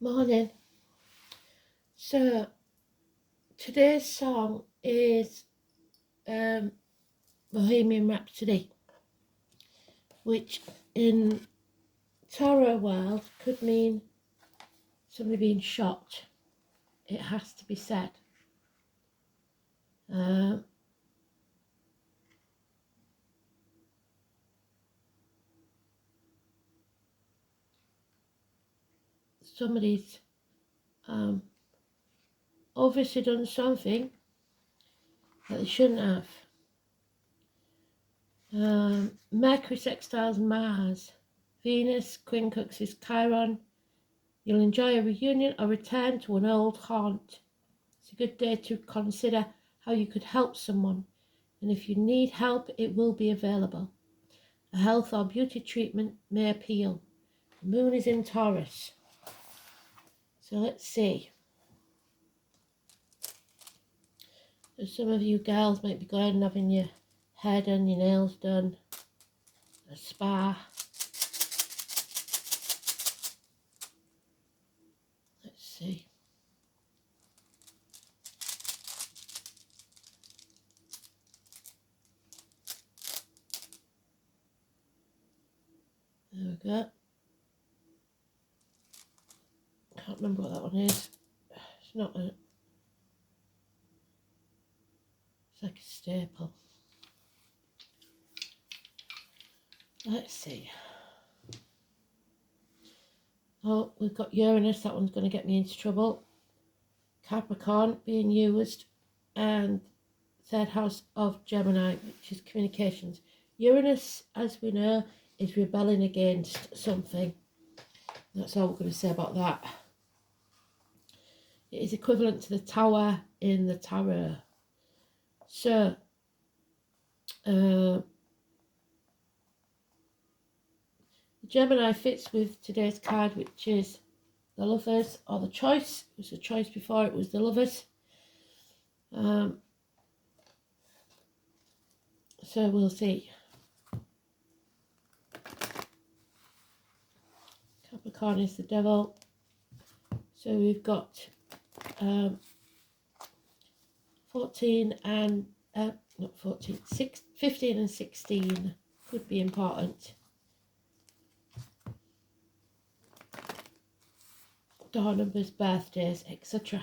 Morning. So today's song is Bohemian Rhapsody, which in tarot world could mean somebody being shot. It has to be said. Somebody's obviously done something that they shouldn't have. Mercury sextiles Mars, Venus quincunxes Chiron. You'll enjoy a reunion or return to an old haunt. It's a good day to consider how you could help someone, and if you need help, it will be available. A health or beauty treatment may appeal. The moon is in Taurus. So let's see. So some of you girls might be going and having your hair done, your nails done, a spa. Let's see. There we go. Can't remember what that one is. It's not a... It's like a staple. Let's see. Oh, we've got Uranus. That one's going to get me into trouble. Capricorn being used. And third house of Gemini, which is communications. Uranus, as we know, is rebelling against something. That's all we're going to say about that. It is equivalent to the tower in the tarot. So, the Gemini fits with today's card, which is the Lovers, or the Choice. It was the Choice before, it was the Lovers. So we'll see. Capricorn is the Devil. So we've got 14 and not 14, 15 and 16 could be important. Door numbers, birthdays, etc.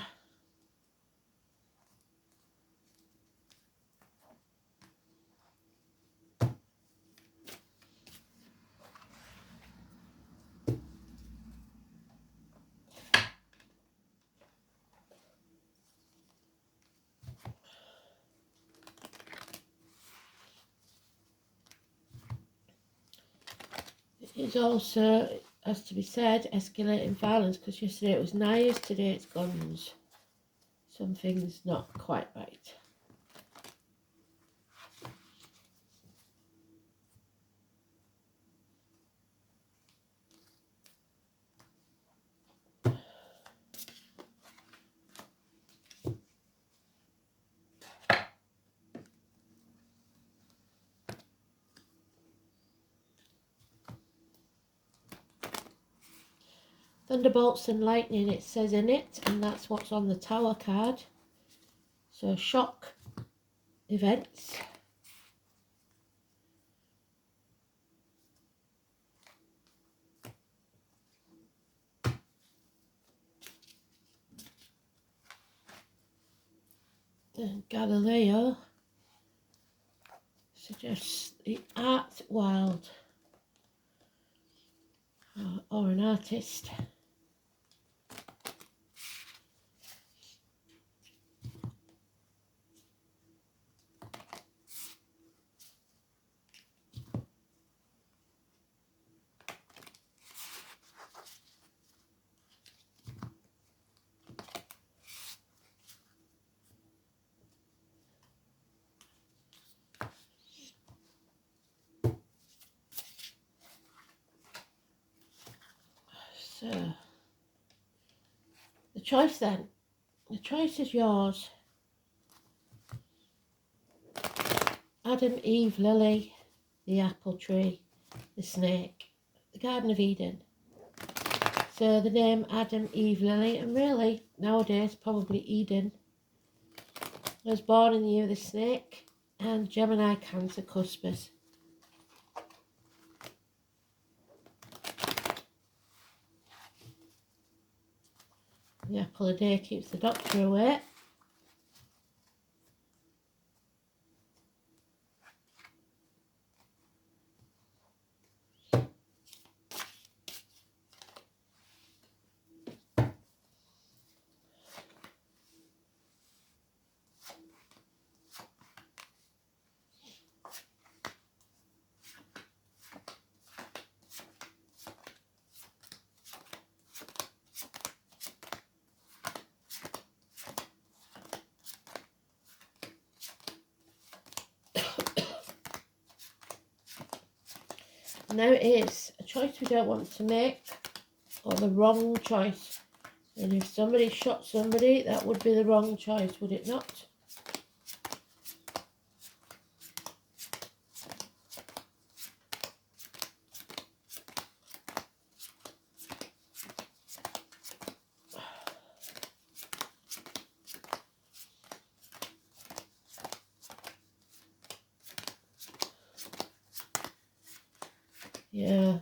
It's also, as to be said, escalating violence, because yesterday it was knives, today it's guns. Something's not quite right. Thunderbolts and lightning, it says in it, and that's what's on the Tower card. So shock events. Then Galileo suggests the art world, or an artist. So, the choice then. The choice is yours. Adam, Eve, Lily, the apple tree, the snake, the Garden of Eden. So the name Adam, Eve, Lily, and really nowadays probably Eden, was born in the year of the snake, and Gemini, Cancer, Cuspers. The apple a day keeps the doctor away. Now it is a choice we don't want to make, or the wrong choice. And if somebody shot somebody, that would be the wrong choice, would it not? Yeah.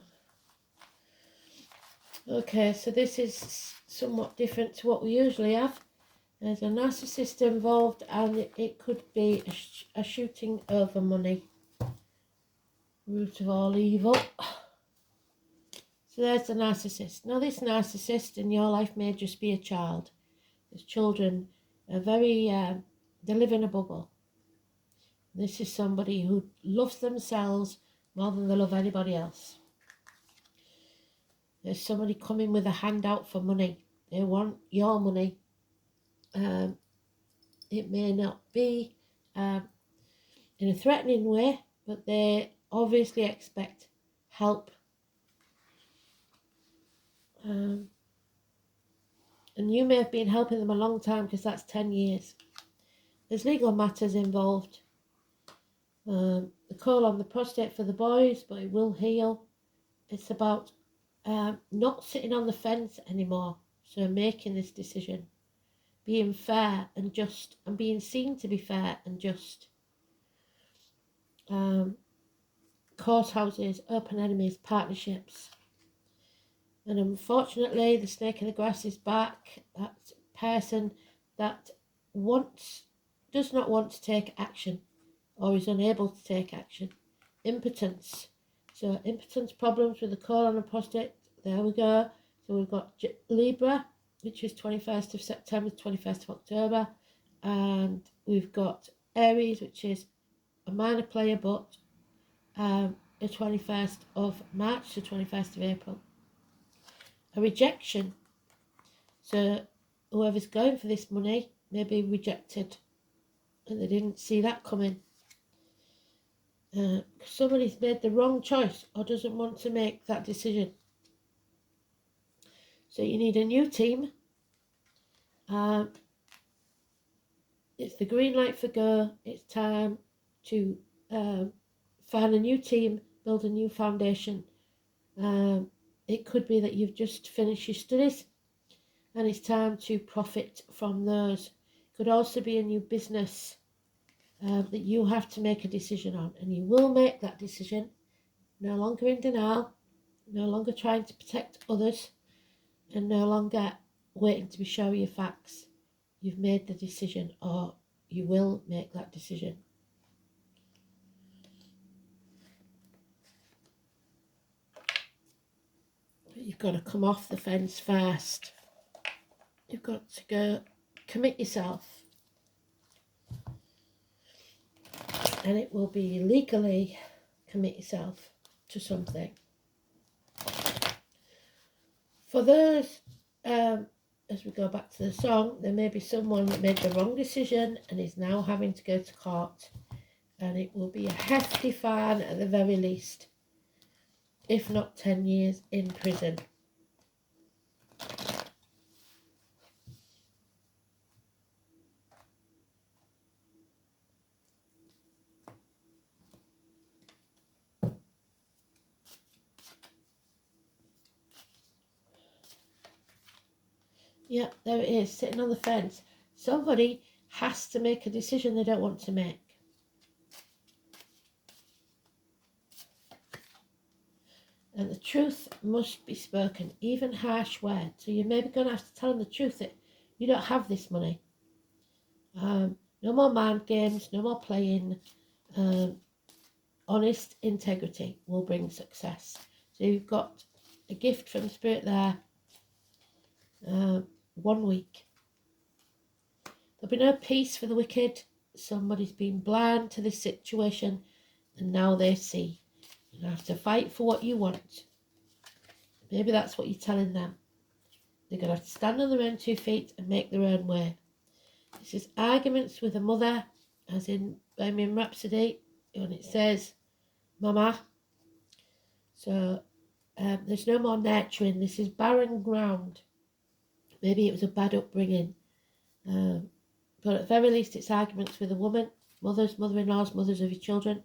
Okay, so this is somewhat different to what we usually have. There's a narcissist involved, and it could be a shooting over money. Root of all evil. So there's the narcissist. Now this narcissist in your life may just be a child. These children are very, they live in a bubble. This is somebody who loves themselves more than they love anybody else. There's somebody coming with a handout for money. They want your money. It may not be in a threatening way, but they obviously expect help. And you may have been helping them a long time, because that's 10 years. There's legal matters involved. The call on the prostate for the boys, but it will heal. It's about not sitting on the fence anymore. So making this decision, being fair and just, and being seen to be fair and just. Courthouses, open enemies, partnerships. And unfortunately, the snake in the grass is back. That person that does not want to take action, or is unable to take action. Impotence. So impotence problems with the colon and prostate. There we go. So we've got Libra, which is 21st of September, 21st of October. And we've got Aries, which is a minor player, but the 21st of March to 21st of April. A rejection. So whoever's going for this money may be rejected, and they didn't see that coming. Somebody's made the wrong choice or doesn't want to make that decision. So you need a new team. It's the green light for go. It's time to find a new team, build a new foundation. It could be that you've just finished your studies and it's time to profit from those. It could also be a new business that you have to make a decision on, and you will make that decision. No longer in denial, no longer trying to protect others, and no longer waiting to be shown your facts. You've made the decision, or you will make that decision. But you've got to come off the fence first. You've got to go commit yourself. And it will be legally commit yourself to something. For those, as we go back to the song, there may be someone that made the wrong decision and is now having to go to court. And it will be a hefty fine at the very least, if not 10 years in prison. Yep, there it is, sitting on the fence. Somebody has to make a decision they don't want to make. And the truth must be spoken, even harsh words. So you're maybe going to have to tell them the truth that you don't have this money. No more mind games, no more playing. Honest integrity will bring success. So you've got a gift from Spirit there. 1 week. There'll be no peace for the wicked. Somebody's been blind to this situation and now they see. You have to fight for what you want. Maybe that's what you're telling them. They're going to have to stand on their own 2 feet and make their own way. This is arguments with a mother, as in Bohemian Rhapsody, when it says, Mama. So there's no more nurturing. This is barren ground. Maybe it was a bad upbringing. But at the very least, it's arguments with a woman, mothers, mother-in-laws, mothers of your children,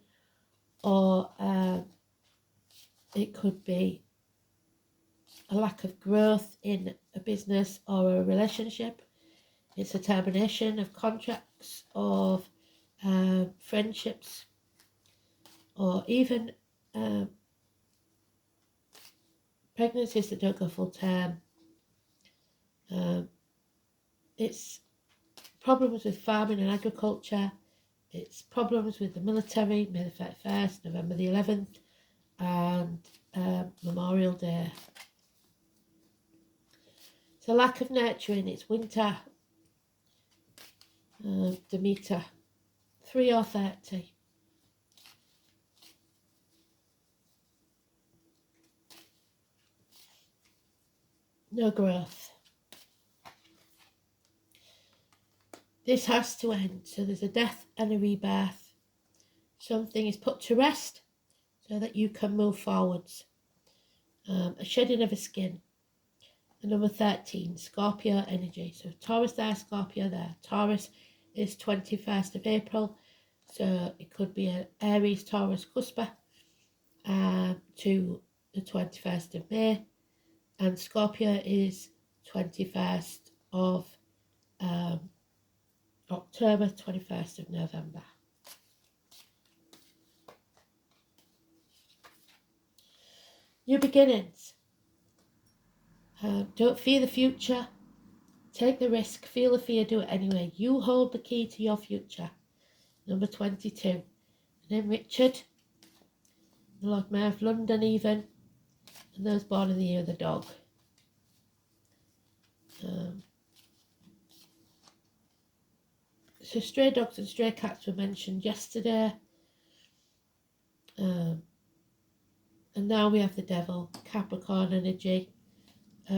or it could be a lack of growth in a business or a relationship. It's a termination of contracts, of friendships, or even pregnancies that don't go full term. It's problems with farming and agriculture. It's problems with the military, May the 31st, November the 11th, and Memorial Day. It's a lack of nurturing. It's winter. Demeter, 3 or 30. No growth. This has to end. So there's a death and a rebirth. Something is put to rest so that you can move forwards. A shedding of a skin. The number 13, Scorpio energy. So Taurus there, Scorpio there. Taurus is 21st of April. So it could be an Aries, Taurus, cusper to the 21st of May. And Scorpio is 21st of October, 21st of November. New beginnings. Don't fear the future. Take the risk. Feel the fear. Do it anyway. You hold the key to your future. Number 22. Name Richard. The Lord Mayor of London even. And those born in the year of the dog. So stray dogs and stray cats were mentioned yesterday. And now we have the devil, Capricorn energy.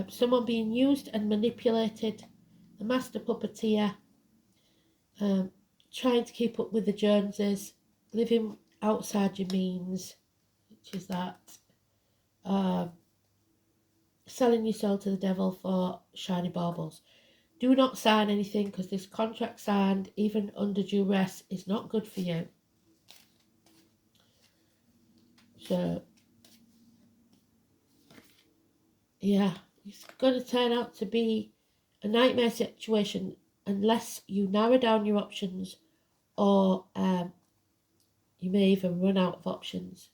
Someone being used and manipulated. The master puppeteer. Trying to keep up with the Joneses. Living outside your means. Which is that. Selling your soul to the devil for shiny baubles. Do not sign anything because this contract signed, even under duress, is not good for you. So, yeah, it's going to turn out to be a nightmare situation unless you narrow down your options or you may even run out of options.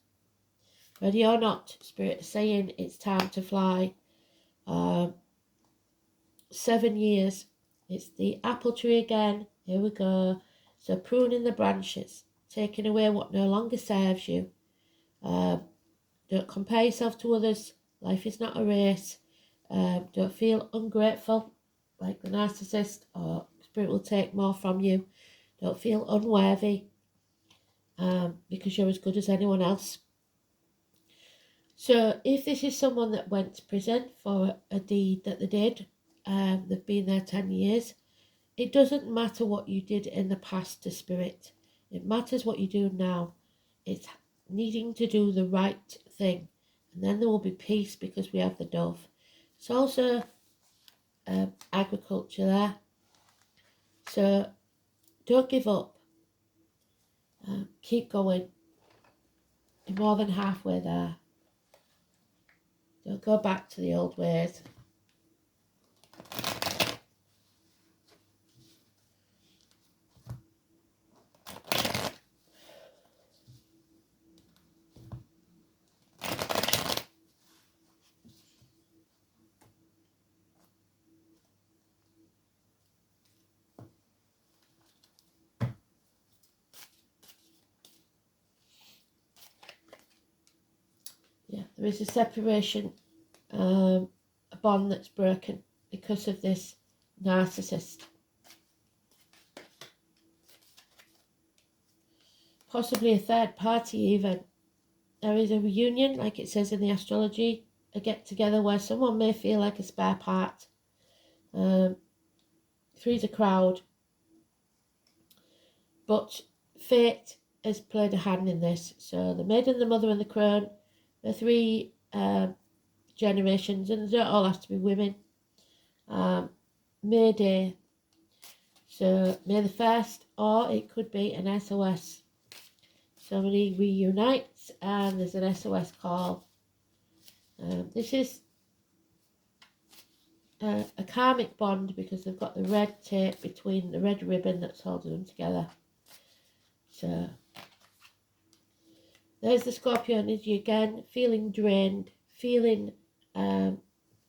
Ready or not, Spirit is saying it's time to fly. 7 years. It's the apple tree again. Here we go. So pruning the branches, taking away what no longer serves you. Don't compare yourself to others. Life is not a race. Don't feel ungrateful like the narcissist, or Spirit will take more from you. Don't feel unworthy because you're as good as anyone else. So if this is someone that went to prison for a deed that they did, they've been there 10 years, it doesn't matter what you did in the past to Spirit. It matters what you do now. It's needing to do the right thing. And then there will be peace because we have the dove. It's also agriculture there. So don't give up. Keep going. You're more than halfway there. Don't go back to the old ways. Yeah, there is a separation, a bond that's broken because of this narcissist. Possibly a third party even. There is a reunion, like it says in the astrology, a get-together where someone may feel like a spare part. Three's a crowd. But fate has played a hand in this. So the maiden, the mother and the crone, the three generations, and they don't all have to be women. May Day. So May the 1st, or it could be an SOS. Somebody reunites and there's an SOS call. This is a karmic bond because they've got the red tape between the red ribbon that's holding them together. So there's the Scorpio energy again, feeling drained, feeling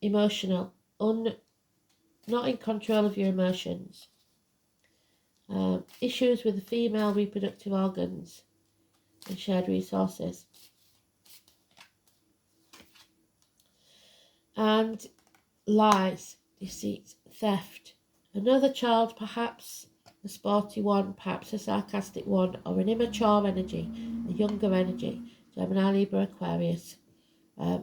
emotional, not in control of your emotions. Issues with the female reproductive organs and shared resources. And lies, deceit, theft. Another child, perhaps a sporty one, perhaps a sarcastic one, or an immature energy, a younger energy, Gemini, Libra, Aquarius.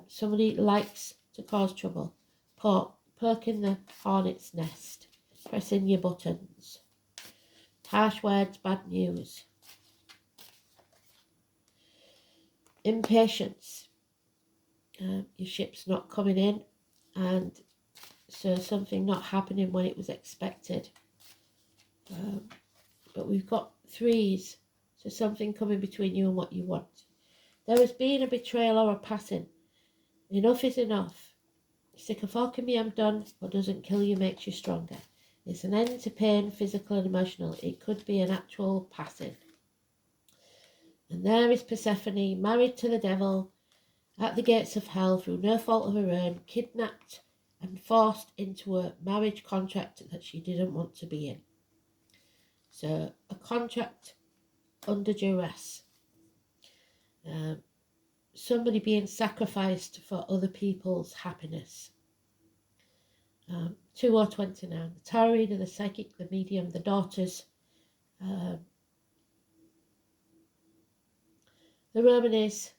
Somebody likes to cause trouble, poking the hornet's nest, pressing your buttons. Harsh words, bad news. Impatience. Your ship's not coming in, and so something not happening when it was expected. But we've got threes, so something coming between you and what you want. There has been a betrayal or a passing. Enough is enough. Stick a fork in me, I'm done. What doesn't kill you makes you stronger. It's an end to pain, physical and emotional. It could be an actual passing. And there is Persephone, married to the devil, at the gates of hell through no fault of her own, kidnapped and forced into a marriage contract that she didn't want to be in. So a contract under duress. Somebody being sacrificed for other people's happiness. 2 or 29. The tarot reader, the psychic, the medium, the daughters. The Roman is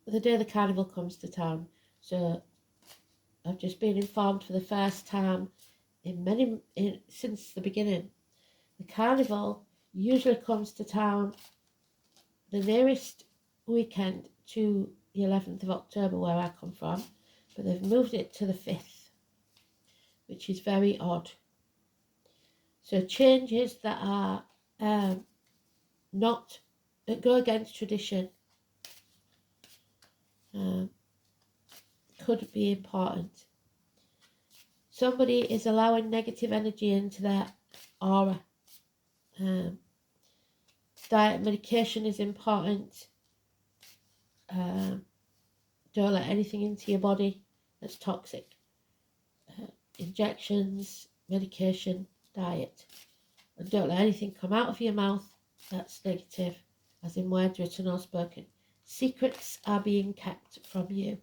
the day the carnival comes to town. So I've just been informed for the first time since the beginning. The carnival usually comes to town the nearest weekend to the 11th of October where I come from, but they've moved it to the 5th, which is very odd. So changes that are that go against tradition could be important. Somebody is allowing negative energy into their aura. Diet medication is important. Don't let anything into your body that's toxic. Injections, medication, diet. And don't let anything come out of your mouth that's negative, as in words written or spoken. Secrets are being kept from you.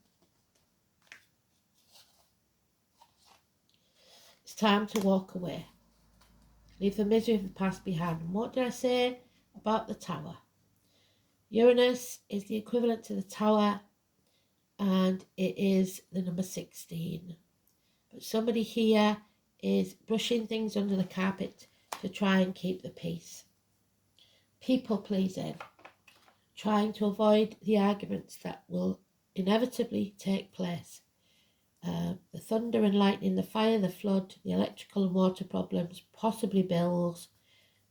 It's time to walk away. Leave the misery of the past behind. And what did I say about the tower? Uranus is the equivalent to the tower, and it is the number 16. But somebody here is brushing things under the carpet to try and keep the peace. People pleasing, trying to avoid the arguments that will inevitably take place. The thunder and lightning, the fire, the flood, the electrical and water problems, possibly bills,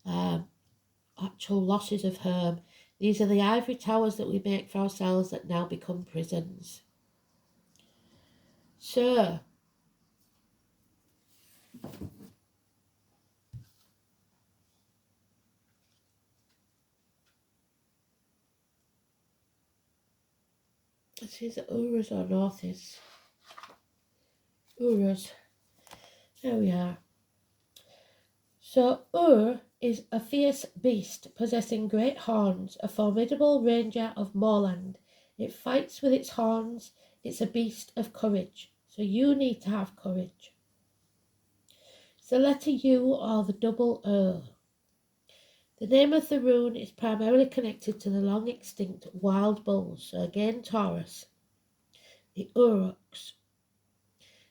actual losses of home. These are the ivory towers that we make for ourselves that now become prisons. So, this is Urus or Northeast. Urus. There we are. So Ur is a fierce beast possessing great horns, a formidable ranger of moorland. It fights with its horns. It's a beast of courage. So you need to have courage. It's the letter U or the double O. The name of the rune is primarily connected to the long extinct wild bulls, so again Taurus, the Uruks.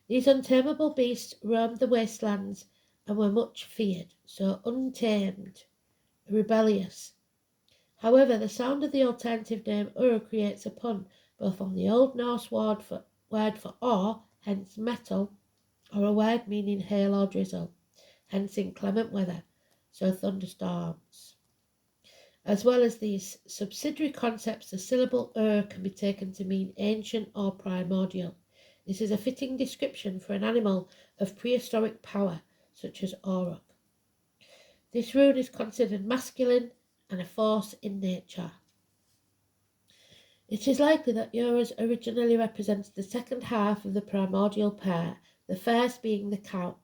These untamable beasts roamed the wastelands and were much feared, so untamed, rebellious. However, the sound of the alternative name Ur creates a pun both on the Old Norse word for ore, hence metal, or a word meaning hail or drizzle, hence inclement weather, so thunderstorms. As well as these subsidiary concepts, the syllable can be taken to mean ancient or primordial. This is a fitting description for an animal of prehistoric power, such as Auroch. This rune is considered masculine and a force in nature. It is likely that Uruz originally represented the second half of the primordial pair, the first being the cow,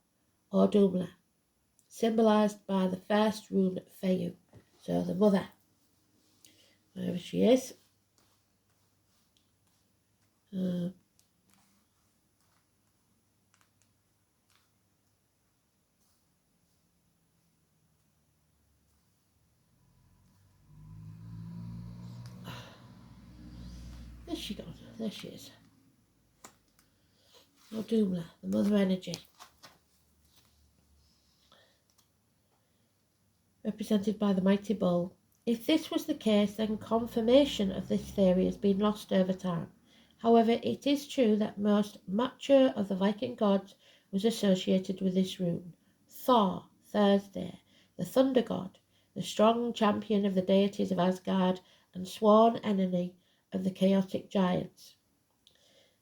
or Dumla, symbolised by the first rune Feyu, so the mother. Wherever she is. There she gone? There she is. Oh, Dumla, the mother energy. Represented by the mighty bull. If this was the case, then confirmation of this theory has been lost over time. However, it is true that most mature of the Viking gods was associated with this rune. Thor, Thursday, the thunder god, the strong champion of the deities of Asgard and sworn enemy of the chaotic giants,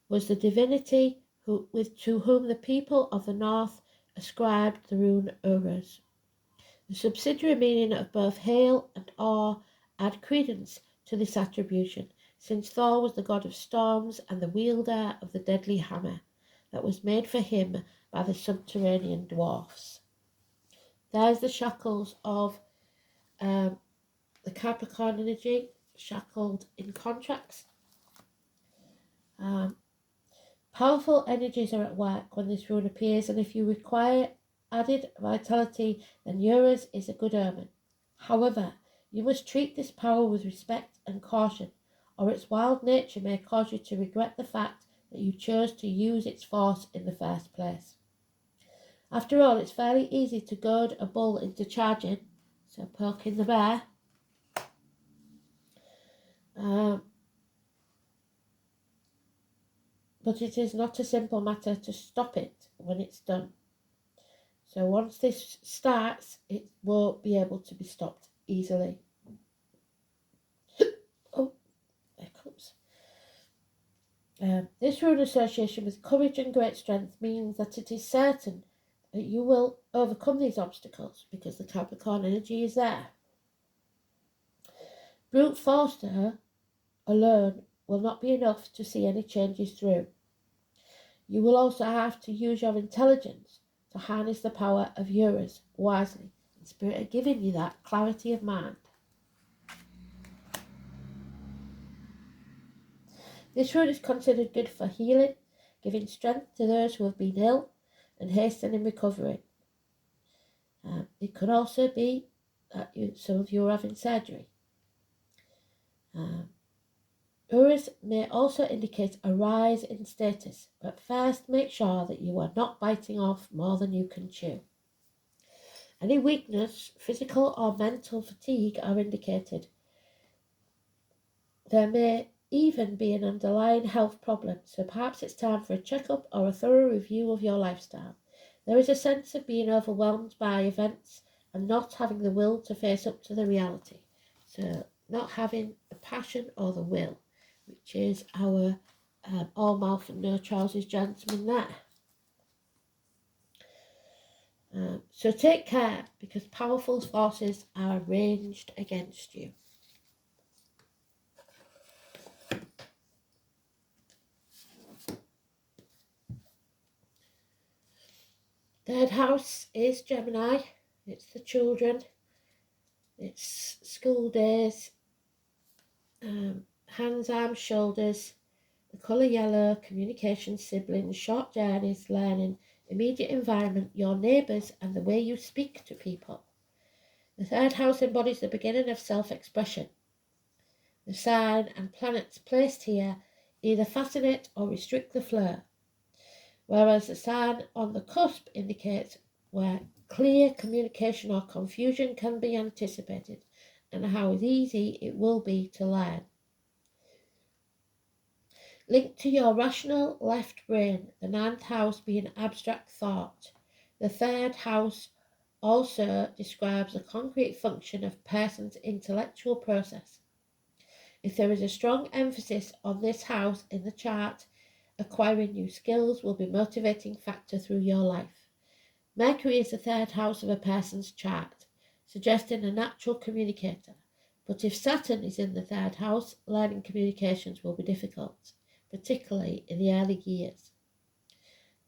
was the divinity to whom the people of the north ascribed the rune Uruz. The subsidiary meaning of both hail and awe add credence to this attribution, since Thor was the god of storms and the wielder of the deadly hammer that was made for him by the subterranean dwarfs. There's the shackles of the Capricorn energy, shackled in contracts. Powerful energies are at work when this rune appears, and if you require added vitality, then Uruz is a good omen. However, you must treat this power with respect and caution, or its wild nature may cause you to regret the fact that you chose to use its force in the first place. After all, it's fairly easy to goad a bull into charging, so poking the bear. But it is not a simple matter to stop it when it's done. So once this starts, it won't be able to be stopped easily. Oh, there comes. This rune association with courage and great strength means that it is certain that you will overcome these obstacles because the Capricorn energy is there. Brute force alone will not be enough to see any changes through. You will also have to use your intelligence to harness the power of Uruz wisely. And Spirit are giving you that clarity of mind. This rune is considered good for healing, giving strength to those who have been ill, and hastening recovery. It could also be that some of you are having surgery. Uruz may also indicate a rise in status, but first make sure that you are not biting off more than you can chew. Any weakness, physical or mental fatigue are indicated. There may even be an underlying health problem, so perhaps it's time for a checkup or a thorough review of your lifestyle. There is a sense of being overwhelmed by events and not having the will to face up to the reality. So not having the passion or the will, which is our all mouth and no trousers gentleman there. So take care, because powerful forces are arranged against you. Third house is Gemini. It's the children. It's school days. hands, arms, shoulders, the colour yellow, communication, siblings, short journeys, learning, immediate environment, your neighbours, and the way you speak to people. The third house embodies the beginning of self-expression. The sign and planets placed here either fascinate or restrict the flow, whereas the sign on the cusp indicates where clear communication or confusion can be anticipated and how easy it will be to learn. Linked to your rational left brain, the ninth house being abstract thought. The third house also describes the concrete function of a person's intellectual process. If there is a strong emphasis on this house in the chart, acquiring new skills will be a motivating factor through your life. Mercury is the third house of a person's chart, suggesting a natural communicator. But if Saturn is in the third house, learning communications will be difficult, particularly in the early years.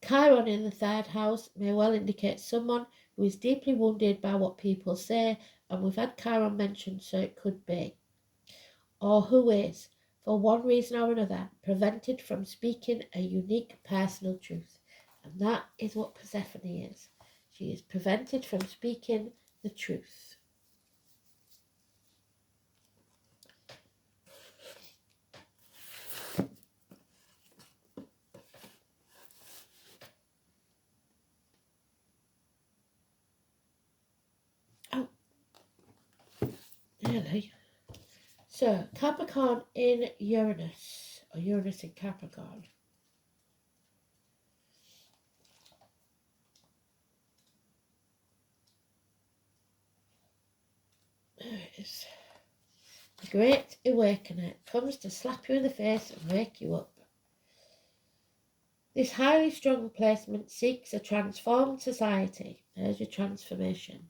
Chiron in the third house may well indicate someone who is deeply wounded by what people say, and we've had Chiron mentioned, so it could be. Or who is, for one reason or another, prevented from speaking a unique personal truth. And that is what Persephone is. She is prevented from speaking the truth. Oh, nearly. So, Capricorn in Uranus, or Uranus in Capricorn. There it is. The Great Awakener comes to slap you in the face and wake you up. This highly strung placement seeks a transformed society. There's your transformation.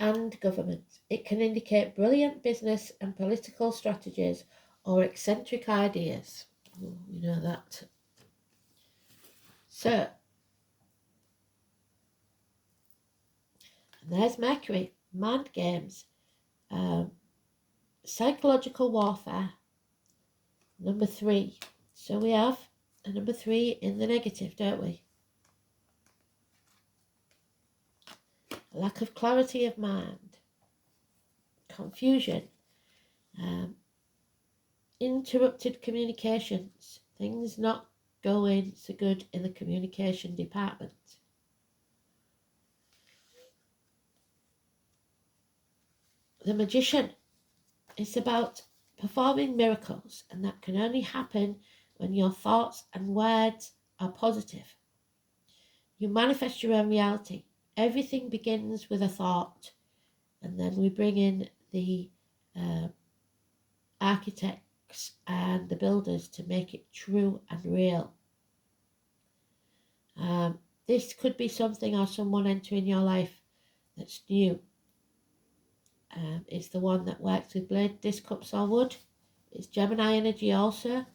And government. It can indicate brilliant business and political strategies or eccentric ideas. Oh, we know that. So, and there's Mercury, mind games, psychological warfare, number 3. So we have a number 3 in the negative, don't we? A lack of clarity of mind, confusion, interrupted communications, things not going so good in the communication department. The Magician is about performing miracles, and that can only happen when your thoughts and words are positive. You manifest your own reality. Everything begins with a thought, and then we bring in the architects and the builders to make it true and real. This could be something or someone entering your life that's new. It's the one that works with blade, disc, cups or wood. It's Gemini energy also.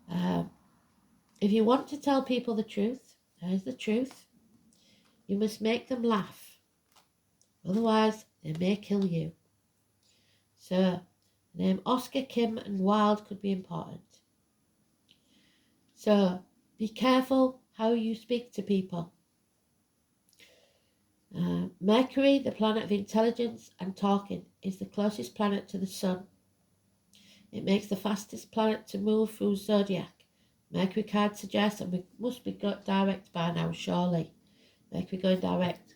If you want to tell people the truth, there's the truth. You must make them laugh. Otherwise, they may kill you. So, the name Oscar, Kim and Wilde could be important. So, be careful how you speak to people. Mercury, the planet of intelligence and talking, is the closest planet to the Sun. It makes the fastest planet to move through zodiac. Mercury card suggests, and we must be direct by now, surely. Mercury going direct.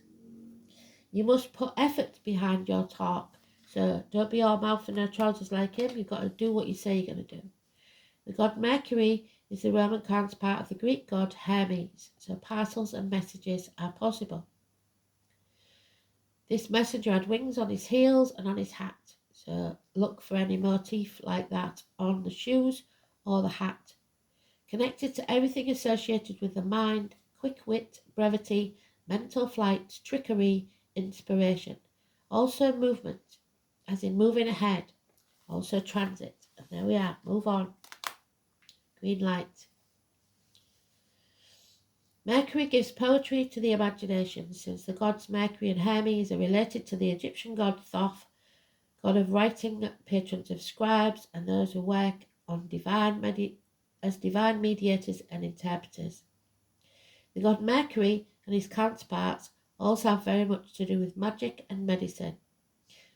You must put effort behind your talk. So don't be all mouth and no trousers like him. You've got to do what you say you're going to do. The god Mercury is the Roman counterpart of the Greek god Hermes. So parcels and messages are possible. This messenger had wings on his heels and on his hat. So look for any motif like that on the shoes or the hat. Connected to everything associated with the mind, quick wit, brevity, mental flight, trickery, inspiration. Also movement, as in moving ahead. Also transit. And there we are. Move on. Green light. Mercury gives poetry to the imagination, since the gods Mercury and Hermes are related to the Egyptian god Thoth, god of writing, patrons of scribes and those who work on as divine mediators and interpreters. The god Mercury and his counterparts also have very much to do with magic and medicine.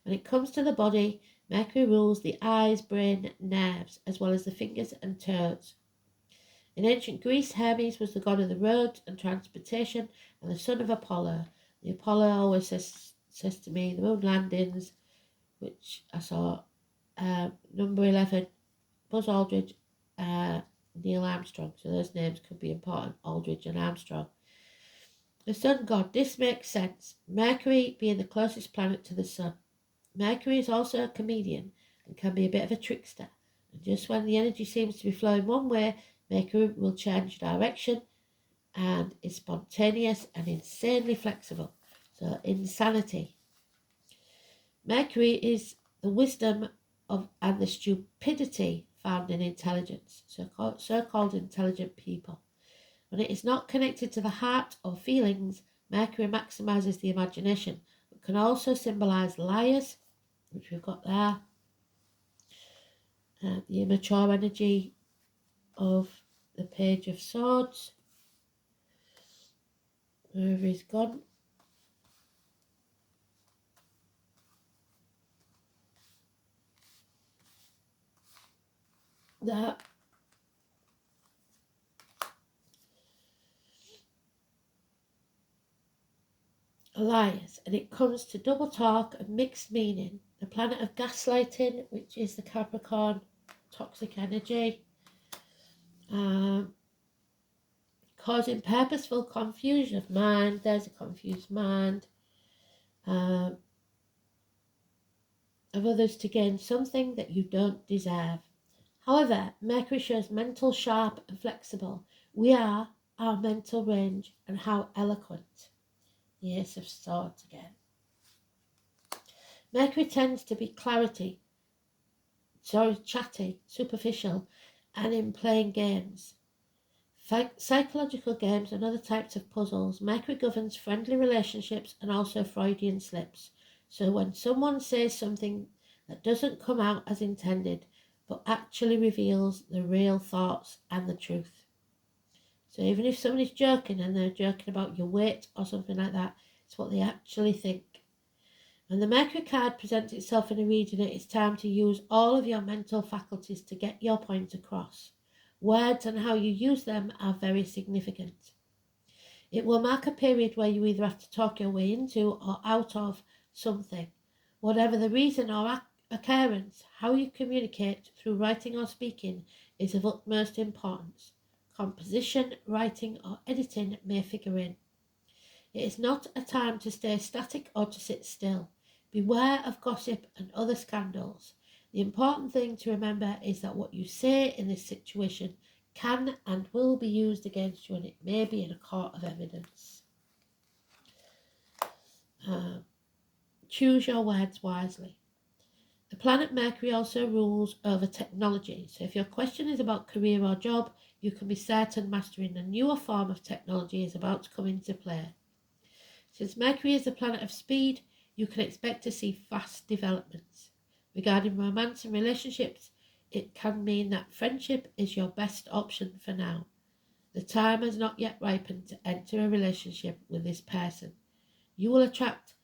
When it comes to the body, Mercury rules the eyes, brain, nerves, as well as the fingers and toes. In ancient Greece, Hermes was the god of the roads and transportation and the son of Apollo. The Apollo always says to me, the moon landings, which I saw, number 11, Buzz Aldrin, Neil Armstrong. So those names could be important, Aldridge and Armstrong. The sun god, this makes sense. Mercury being the closest planet to the sun. Mercury is also a comedian and can be a bit of a trickster. And just when the energy seems to be flowing one way, Mercury will change direction and is spontaneous and insanely flexible. So insanity. Mercury is the wisdom of and the stupidity found in intelligence, so-called intelligent people. When it is not connected to the heart or feelings, Mercury maximizes the imagination, but can also symbolize liars, which we've got there, the immature energy of the Page of Swords, wherever he's gone. That liars, and it comes to double talk and mixed meaning. The planet of gaslighting, which is the Capricorn toxic energy, causing purposeful confusion of mind. There's a confused mind of others to gain something that you don't deserve. However, Mercury shows mental sharp and flexible. We are our mental range and how eloquent. The Ace of Swords again. Mercury tends to be chatty, superficial, and in playing games. Psychological games and other types of puzzles. Mercury governs friendly relationships and also Freudian slips. So when someone says something that doesn't come out as intended, but actually reveals the real thoughts and the truth. So even if somebody's joking and they're joking about your weight or something like that, it's what they actually think. When the Mercury card presents itself in a reading, it is time to use all of your mental faculties to get your point across. Words and how you use them are very significant. It will mark a period where you either have to talk your way into or out of something. Whatever the reason or occurrence, how you communicate through writing or speaking is of utmost importance. Composition, writing or editing may figure in. It is not a time to stay static or to sit still. Beware of gossip and other scandals. The important thing to remember is that what you say in this situation can and will be used against you, and it may be in a court of evidence. Choose your words wisely. The planet Mercury also rules over technology, so if your question is about career or job, you can be certain mastering a newer form of technology is about to come into play. Since Mercury is the planet of speed, you can expect to see fast developments. Regarding romance and relationships, it can mean that friendship is your best option for now. The time has not yet ripened to enter a relationship with this person. You will attract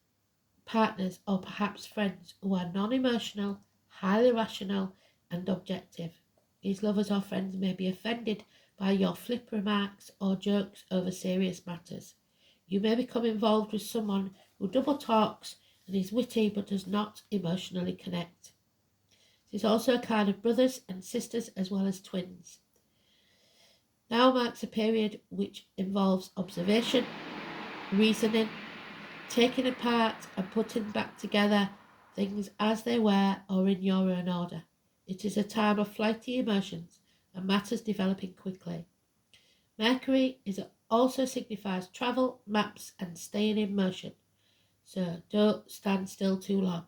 partners or perhaps friends who are non-emotional, highly rational and objective. These lovers or friends may be offended by your flip remarks or jokes over serious matters. You may become involved with someone who double talks and is witty but does not emotionally connect. It is also a card of brothers and sisters as well as twins. Now marks a period which involves observation, reasoning, taking apart and putting back together things as they were or in your own order. It is a time of flighty emotions and matters developing quickly. Mercury also signifies travel, maps and staying in motion. So don't stand still too long.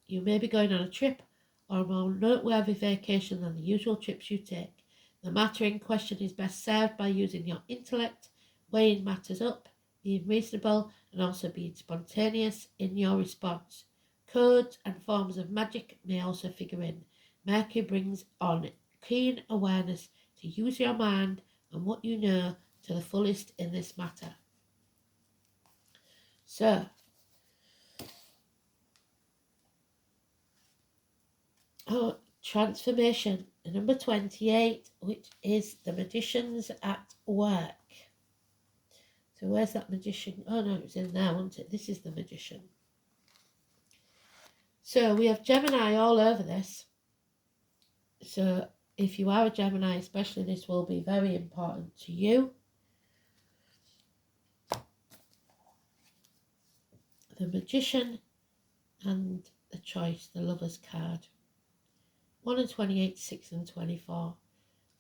You may be going on a trip or a more noteworthy vacation than the usual trips you take. The matter in question is best served by using your intellect, weighing matters up, being reasonable and also being spontaneous in your response. Codes and forms of magic may also figure in. Mercury brings on keen awareness to use your mind and what you know to the fullest in this matter. So, transformation, number 28, which is the magicians at work. So where's that magician? Oh no, it was in there, wasn't it? This is the magician. So we have Gemini all over this. So if you are a Gemini, especially, this will be very important to you. The magician and the choice, the lover's card. 1 and 28, 6 and 24.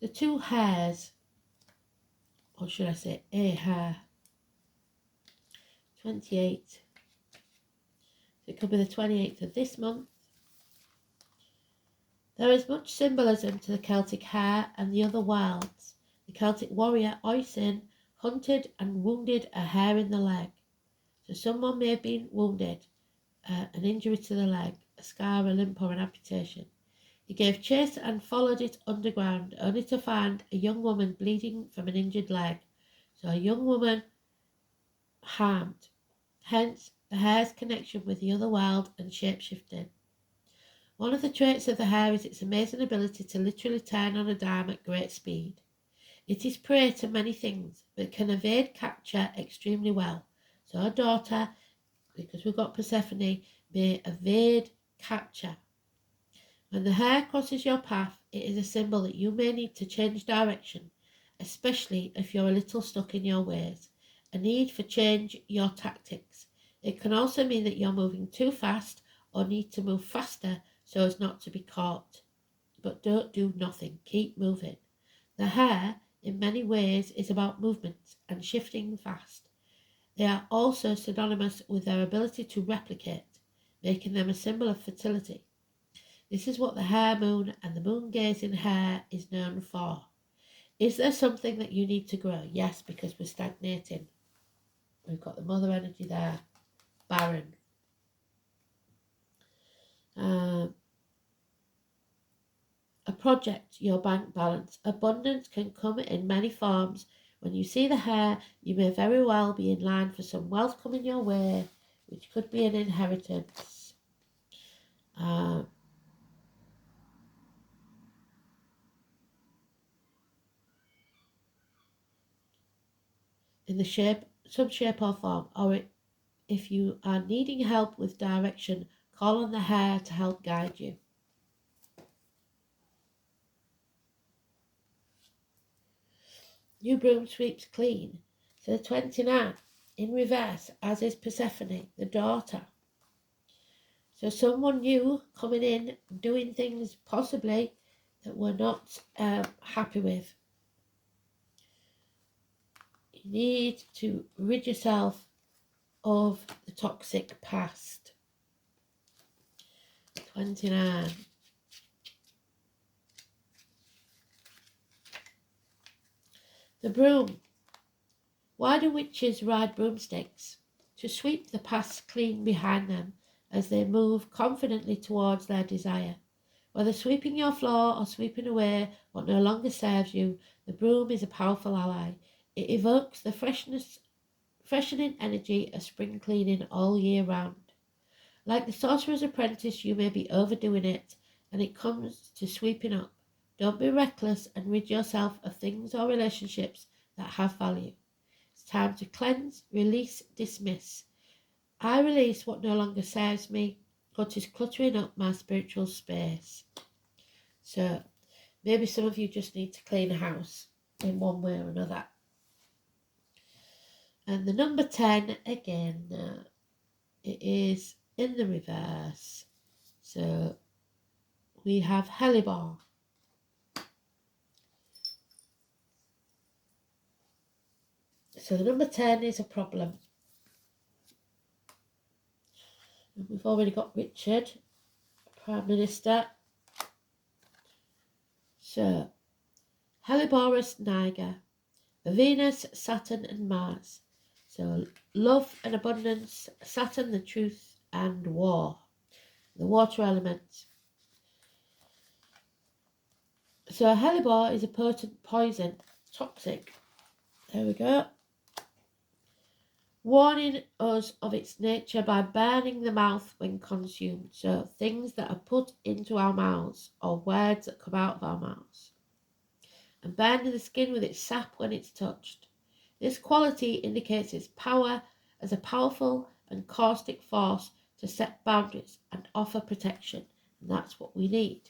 The two hairs, or should I say a hair. 28. It could be the 28th of this month. There is much symbolism to the Celtic hare and the other worlds. The Celtic warrior Oisin hunted and wounded a hare in the leg. So someone may have been wounded, an injury to the leg, a scar, a limp or an amputation. He gave chase and followed it underground, only to find a young woman bleeding from an injured leg. So a young woman harmed. Hence, the hare's connection with the other world and shape-shifting. One of the traits of the hare is its amazing ability to literally turn on a dime at great speed. It is prey to many things, but can evade capture extremely well. So our daughter, because we've got Persephone, may evade capture. When the hare crosses your path, it is a symbol that you may need to change direction, especially if you're a little stuck in your ways. A need for change your tactics. It can also mean that you're moving too fast or need to move faster so as not to be caught. But don't do nothing, keep moving. The hare, in many ways, is about movement and shifting fast. They are also synonymous with their ability to replicate, making them a symbol of fertility. This is what the hare moon and the moon gazing hare is known for. Is there something that you need to grow? Yes, because we're stagnating. We've got the mother energy there, barren. A project, your bank balance. Abundance can come in many forms. When you see the hare, you may very well be in line for some wealth coming your way, which could be an inheritance. In the some shape or form, or if you are needing help with direction, call on the hare to help guide you. New broom sweeps clean. So the 29 in reverse, as is Persephone, the daughter. So someone new coming in, doing things possibly that we're not happy with. You need to rid yourself of the toxic past. 29. The broom. Why do witches ride broomsticks? To sweep the past clean behind them as they move confidently towards their desire. Whether sweeping your floor or sweeping away what no longer serves you, the broom is a powerful ally. It evokes the freshening energy of spring cleaning all year round. Like the sorcerer's apprentice, you may be overdoing it, and it comes to sweeping up. Don't be reckless and rid yourself of things or relationships that have value. It's time to cleanse, release, dismiss. I release what no longer serves me, what is cluttering up my spiritual space. So maybe some of you just need to clean a house in one way or another. And the number 10, again, it is in the reverse. So we have Hellebore. So the number 10 is a problem. And we've already got Richard, Prime Minister. So, Helleborus Niger, Venus, Saturn and Mars. So, love and abundance, Saturn, the truth and war. the water element. So hellebore is a potent poison, toxic. There we go. Warning us of its nature by burning the mouth when consumed. So things that are put into our mouths or words that come out of our mouths. And burning the skin with its sap when it's touched. This quality indicates its power as a powerful and caustic force to set boundaries and offer protection. And that's what we need.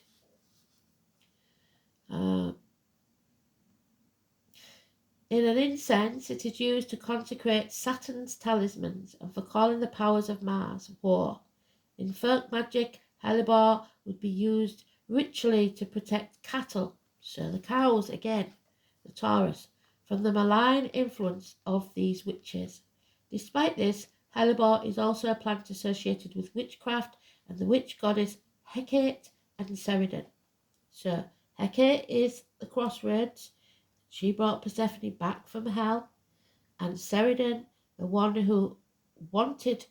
In an incense, it is used to consecrate Saturn's talismans and for calling the powers of Mars, war. In folk magic, hellebore would be used ritually to protect cattle, so the cows again, the Taurus, from the malign influence of these witches. Despite this, hellebore is also a plant associated with witchcraft and the witch goddess Hecate and Ceridon. So Hecate is the crossroads. She brought Persephone back from hell, and Ceridon, the one who wanted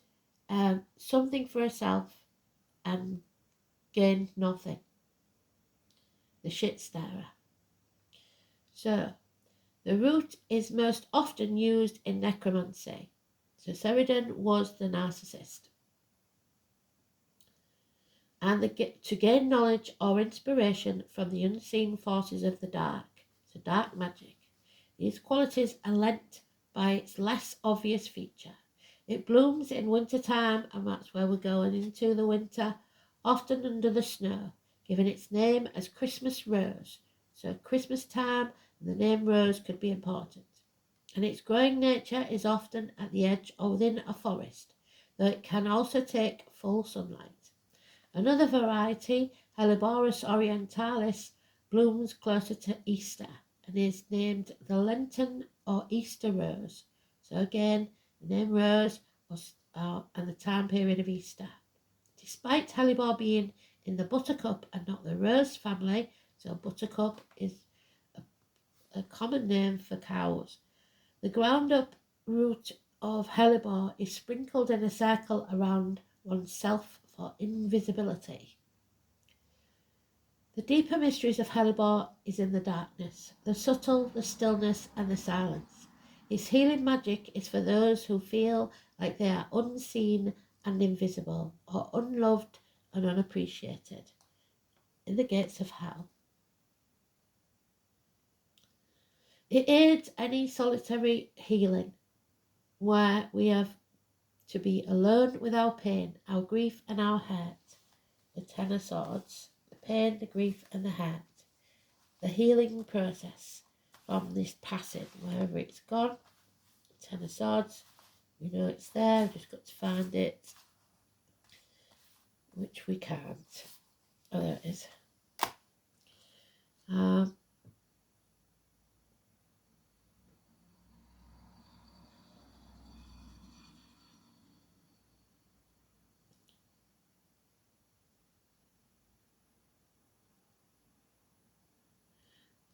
something for herself and gained nothing, the shit stirrer. So the root is most often used in necromancy. So Ceridon was the narcissist. And to gain knowledge or inspiration from the unseen forces of the dark. So dark magic. These qualities are lent by its less obvious feature. It blooms in winter time, and that's where we're going into the winter, often under the snow, giving its name as Christmas rose. So Christmas time and the name rose could be important. And its growing nature is often at the edge or within a forest, though it can also take full sunlight. Another variety, Helleborus orientalis, blooms closer to Easter and is named the Lenten or Easter rose. So again, the name rose was and the time period of Easter. Despite hellebore being in the buttercup and not the rose family, so buttercup is a common name for cows, the ground up root of hellebore is sprinkled in a circle around oneself for invisibility. The deeper mysteries of hellebore is in the darkness, the subtle, the stillness and the silence. Its healing magic is for those who feel like they are unseen and invisible, or unloved and unappreciated in the gates of hell. It aids any solitary healing where we have to be alone with our pain, our grief and our hurt. The Ten of Swords, the pain, the grief and the hurt. The healing process from this passing, wherever it's gone. Ten of Swords, we know it's there, we've just got to find it, which we can't. Oh, there it is.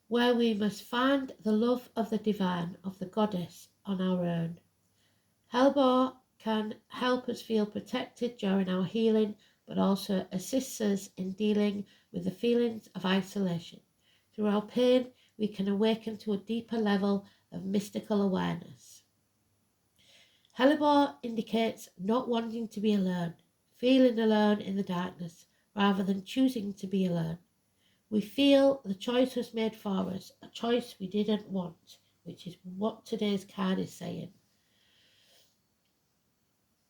Where we must find the love of the divine, of the goddess, on our own. Hellebore can help us feel protected during our healing, but also assists us in dealing with the feelings of isolation. Through our pain, we can awaken to a deeper level of mystical awareness. Hellebore indicates not wanting to be alone, feeling alone in the darkness, rather than choosing to be alone. We feel the choice was made for us, a choice we didn't want, which is what today's card is saying.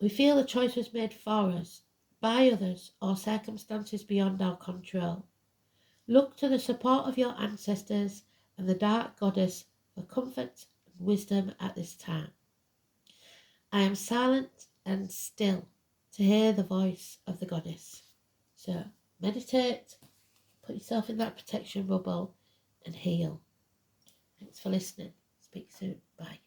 We feel the choice was made for us, by others, or circumstances beyond our control. Look to the support of your ancestors and the dark goddess for comfort and wisdom at this time. I am silent and still to hear the voice of the goddess. So meditate, put yourself in that protection bubble and heal. Thanks for listening. Speak soon. Bye.